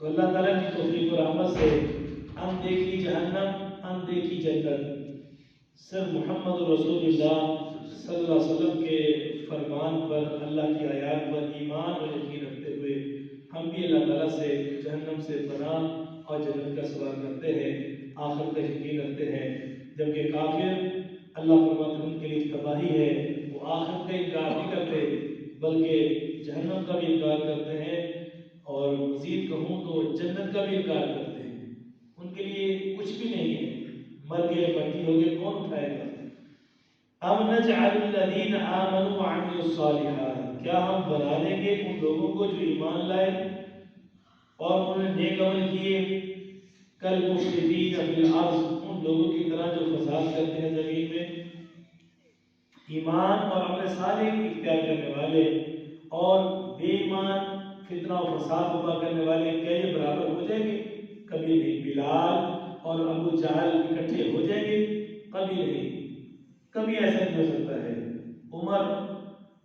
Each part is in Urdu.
تو اللہ تعالیٰ کی توفیق و رحمت سے ہم دیکھی جہنم، ہم دیکھی جنت، صرف محمد رسول اللہ صلی اللہ علیہ وسلم کے فرمان پر، اللہ کی آیات پر ایمان اور یقین رکھتے ہوئے ہم بھی اللہ تعالیٰ سے جہنم سے پناہ اور جنت کا سوال کرتے ہیں، آخر کا یقین رکھتے ہیں۔ جبکہ کافر اللہ فرماتے ہیں ان کے لیے تباہی ہے، وہ آخر کا انکار نہیں کرتے بلکہ جہنم کا بھی انکار کرتے ہیں، اور مزید کہوں تو جنت کا بھی انکار کرتے ہیں۔ ان کے لیے کچھ بھی نہیں ہے، مر گئے بھرتی ہو گئے، کون اٹھائے گا؟ ام نجعل الذین آمنوا وعملوا الصالحات، کیا ہم بنا دیں گے ان لوگوں کو جو ایمان لائے اور انہوں نے نیک عمل کیے، کالمفسدین فی الارض، ان لوگوں کی طرح جو فساد کرتے ہیں زمین میں؟ ایمان اور عمل صالح اختیار کرنے والے اور بے ایمان فتنہ و فساد برپا کرنے والے کیا یہ برابر ہو جائیں گے؟ کبھی نہیں۔ بلال اور ابو جہل اکٹھے ہو جائیں گے؟ کبھی نہیں، کبھی ایسا نہیں ہو سکتا ہے۔ عمر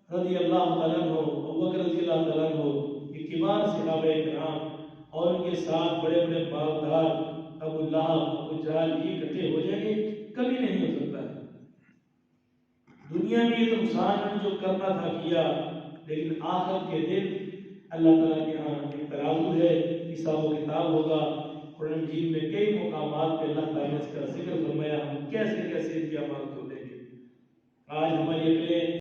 رضی اللہ تعالیٰ عنہ، ابوبکر رضی اللہ تعالیٰ عنہ، یہ کبار صحابہ کرام اور ان کے ساتھ بڑے بڑے مالدار ابو لہب، ابو جہل، یہ اکٹھے ہو جائیں گے؟ کبھی نہیں ہو سکتا ہے۔ دنیا میں یہ تو انسان نے جو کرنا تھا کیا، لیکن آخر کے دن اللہ تعالیٰ کے ہاں ایک ترازو ہے، حساب و کتاب ہوگا۔ قرآن مجید میں کئی مقامات پہ اللہ تعالیٰ نے اس کا ذکر فرمایا، ہم کیسے کیسے ان کی امانت کو دیں گے۔ آج ہماری عقلیں